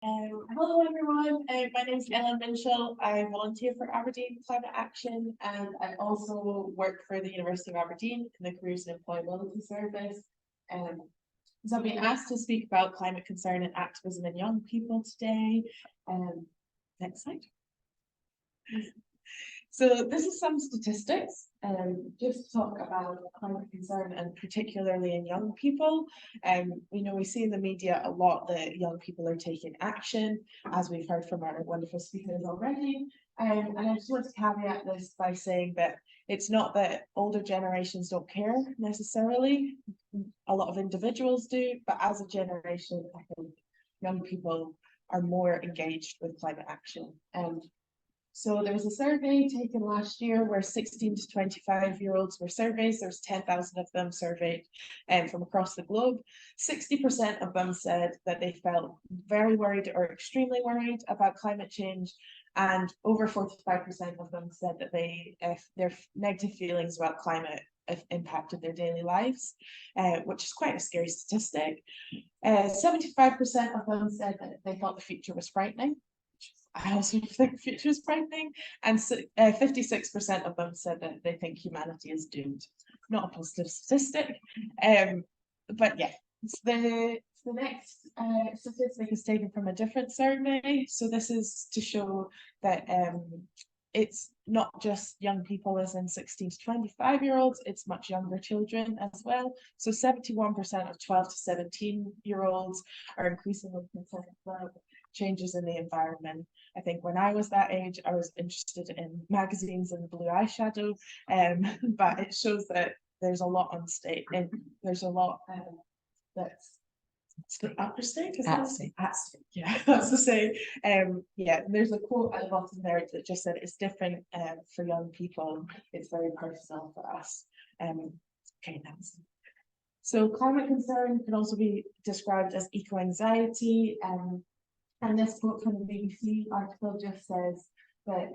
Hello everyone, my name is Minshull. I volunteer for Aberdeen Climate Action and I also work for the University of Aberdeen in the Careers and Employability Service. Um, so I've been asked to speak about climate concern and activism in young people today. Next slide. So this is some statistics, just to talk about climate concern and particularly in young people. We see in the media a lot that young people are taking action, as we've heard from our wonderful speakers already. And I just want to caveat this by saying that it's not that older generations don't care necessarily. A lot of individuals do, but as a generation, I think young people are more engaged with climate action. So there was a survey taken last year where 16 to 25-year-olds were surveyed. There's 10,000 of them surveyed from across the globe. 60% of them said that they felt very worried or extremely worried about climate change. And over 45% of them said that their negative feelings about climate have impacted their daily lives, which is quite a scary statistic. 75% of them said that they thought the future was frightening. I also think the future is frightening, and 56% of them said that they think humanity is doomed. Not a positive statistic, but yeah. The next statistic is taken from a different survey. So this is to show that it's not just young people as in 16 to 25-year-olds, it's much younger children as well. So 71% of 12 to 17-year-olds are increasingly concerned about changes in the environment. I think when I was that age, I was interested in magazines and blue eyeshadow, but it shows that there's a lot on stake, and there's a lot that's at stake. At stake. Yeah, that's to say. Yeah, there's a quote at the bottom there that just said it's different for young people. It's very personal for us. Okay, thanks. So climate concern can also be described as eco-anxiety. And this quote from the BBC article just says that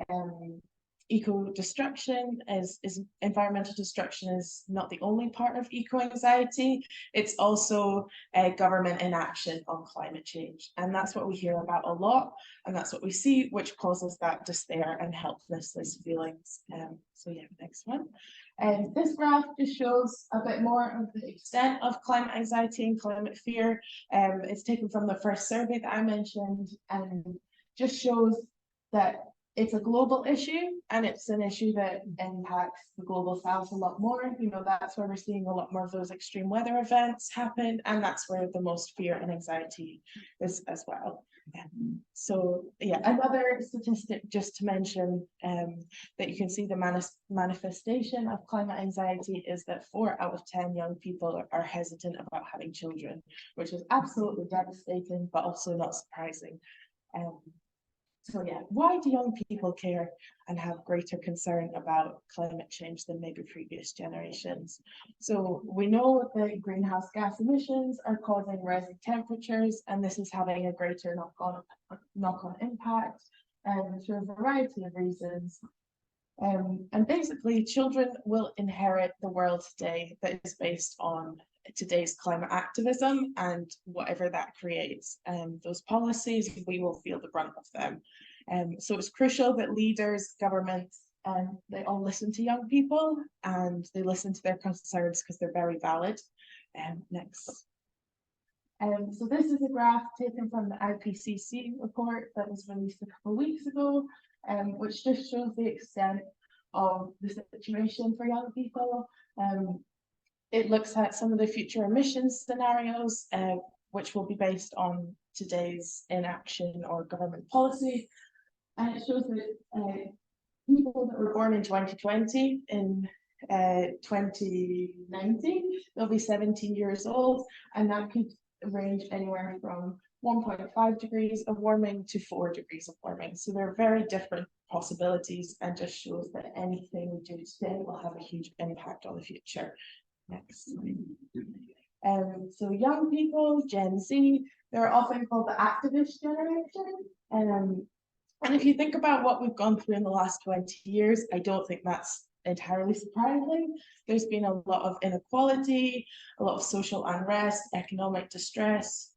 eco-destruction is environmental destruction is not the only part of eco-anxiety. It's also government inaction on climate change. And that's what we hear about a lot. And that's what we see, which causes that despair and helplessness feelings. So yeah, next one. And this graph just shows a bit more of the extent of climate anxiety and climate fear. It's taken from the first survey that I mentioned and just shows that it's a global issue and it's an issue that impacts the global south a lot more. That's where we're seeing a lot more of those extreme weather events happen, and that's where the most fear and anxiety is as well. So yeah, another statistic just to mention that you can see the manifestation of climate anxiety is that 4 out of 10 young people are hesitant about having children, which is absolutely devastating, but also not surprising. So yeah, why do young people care and have greater concern about climate change than maybe previous generations? So we know that greenhouse gas emissions are causing rising temperatures, and this is having a greater knock-on impact through a variety of reasons. And basically, children will inherit the world today that is based on today's climate activism and whatever that creates. Those policies, we will feel the brunt of them. So it's crucial that leaders, governments, they all listen to young people and they listen to their concerns because they're very valid. Next. So this is a graph taken from the IPCC report that was released a couple of weeks ago, which just shows the extent of the situation for young people. It looks at some of the future emissions scenarios, which will be based on today's inaction or government policy. And it shows that people that were born in 2020, in 2090, they'll be 17 years old, and that could range anywhere from 1.5 degrees of warming to 4 degrees of warming. So they're very different possibilities and just shows that anything we do today will have a huge impact on the future. Next. So young people, Gen Z, they're often called the activist generation. And if you think about what we've gone through in the last 20 years, I don't think that's entirely surprising. There's been a lot of inequality, a lot of social unrest, economic distress,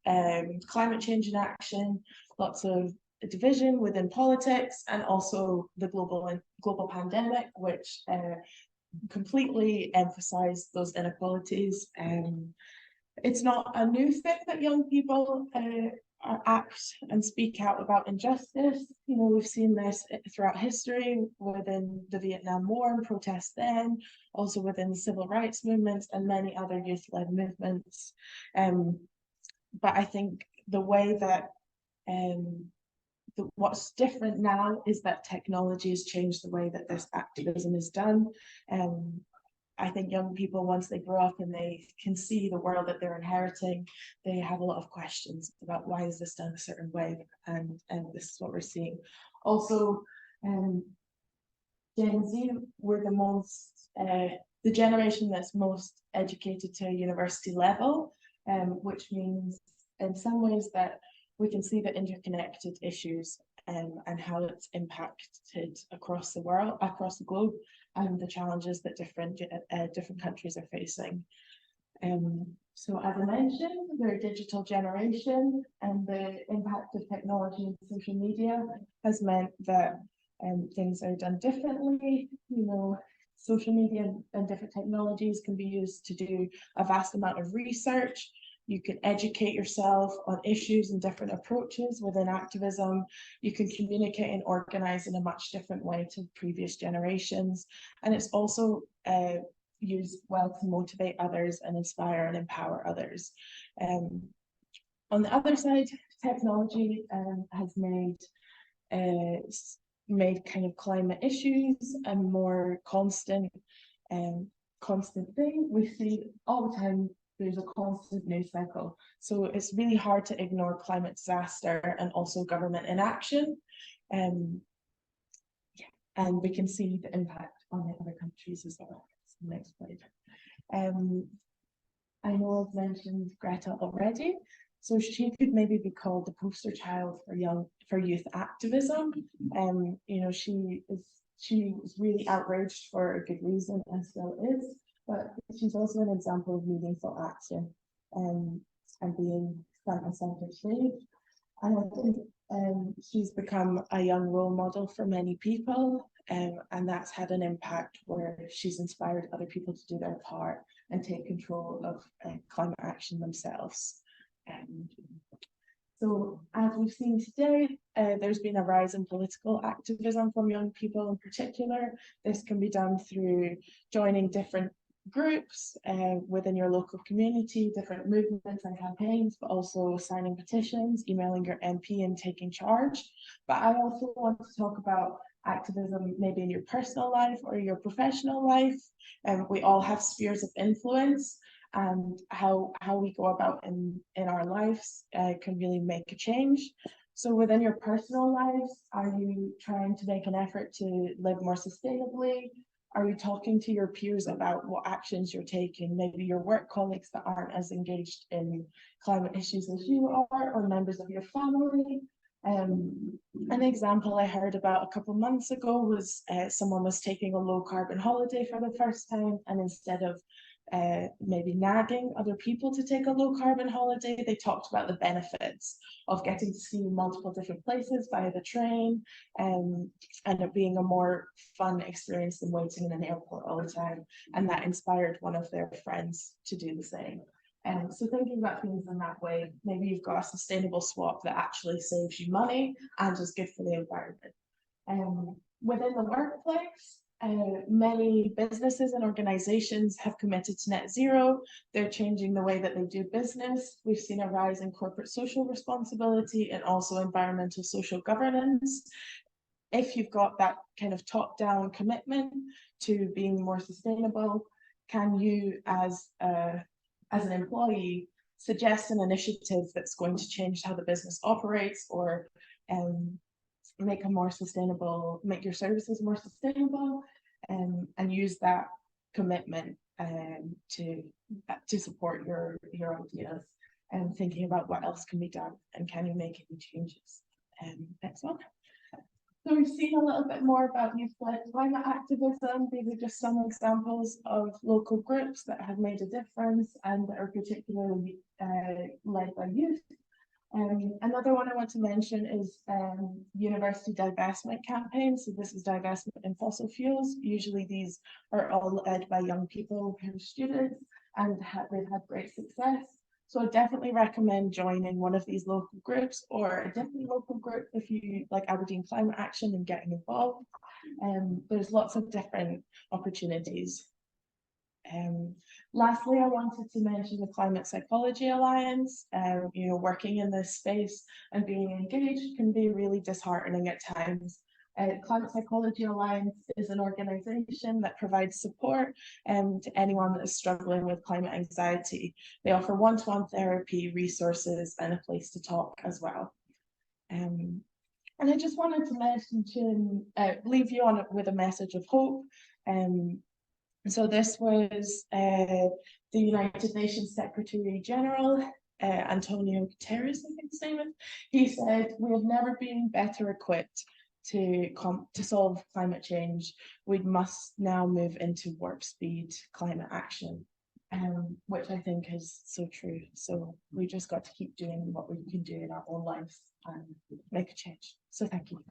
climate change inaction. lots of division within politics, and also the global pandemic, which completely emphasized those inequalities. It's not a new thing that young people act and speak out about injustice. You know, we've seen this throughout history within the Vietnam War and protests then, also within the civil rights movements and many other youth-led movements. But I think the way that what's different now is that technology has changed the way that this activism is done. I think young people, once they grow up and they can see the world that they're inheriting, they have a lot of questions about why is this done a certain way, and this is what we're seeing. Also, Gen Z were the generation that's most educated to a university level, which means in some ways that we can see the interconnected issues and how it's impacted across the world, across the globe, and the challenges that different countries are facing. So as I mentioned, we're a digital generation, and the impact of technology and social media has meant that things are done differently. You know, social media and different technologies can be used to do a vast amount of research. You can educate yourself on issues and different approaches within activism. You can communicate and organize in a much different way to previous generations. And it's also used well to motivate others and inspire and empower others. On the other side, technology has made kind of climate issues a more constant thing. We see all the time there's a constant news cycle. So it's really hard to ignore climate disaster and also government inaction. And we can see the impact on the other countries as well. So next slide. I know I've mentioned Greta already. So she could maybe be called the poster child for youth activism. You know, she was really outraged for a good reason and still is. But she's also an example of meaningful action and being front and center stage. And I think she's become a young role model for many people, and that's had an impact where she's inspired other people to do their part and take control of climate action themselves. So as we've seen today, there's been a rise in political activism from young people in particular. This can be done through joining different groups within your local community, different movements and campaigns, but also signing petitions, emailing your MP and taking charge. But I also want to talk about activism maybe in your personal life or your professional life. We all have spheres of influence, and how we go about in our lives can really make a change. So within your personal lives, are you trying to make an effort to live more sustainably? Are you talking to your peers about what actions you're taking? Maybe your work colleagues that aren't as engaged in climate issues as you are, or members of your family. An example I heard about a couple of months ago was someone was taking a low carbon holiday for the first time, and instead of maybe nagging other people to take a low carbon holiday, they talked about the benefits of getting to see multiple different places via the train, and it being a more fun experience than waiting in an airport all the time. And that inspired one of their friends to do the same. So thinking about things in that way, maybe you've got a sustainable swap that actually saves you money and is good for the environment. Within the workplace, many businesses and organizations have committed to net zero. They're changing the way that they do business. We've seen a rise in corporate social responsibility and also environmental social governance. If you've got that kind of top-down commitment to being more sustainable, can you, as an employee, suggest an initiative that's going to change how the business operates, or make your services more sustainable, and use that commitment to support your ideas, and thinking about what else can be done and can you make any changes. Next one. So we've seen a little bit more about youth-led climate activism. These are just some examples of local groups that have made a difference and that are particularly led by youth. Another one I want to mention is university divestment campaigns. So this is divestment in fossil fuels. Usually these are all led by young people who are students, and they've had great success. So I definitely recommend joining one of these local groups, or a different local group if you like Aberdeen Climate Action, and getting involved. There's lots of different opportunities. Lastly, I wanted to mention the Climate Psychology Alliance. Working in this space and being engaged can be really disheartening at times. Climate Psychology Alliance is an organisation that provides support to anyone that is struggling with climate anxiety. They offer one-to-one therapy, resources, and a place to talk as well. And I just wanted to mention, leave you on with a message of hope. So this was the United Nations Secretary General, Antonio Guterres, I think his name is. He said, "We have never been better equipped to solve climate change. We must now move into warp speed climate action," which I think is so true. So we just got to keep doing what we can do in our own lives and make a change. So thank you.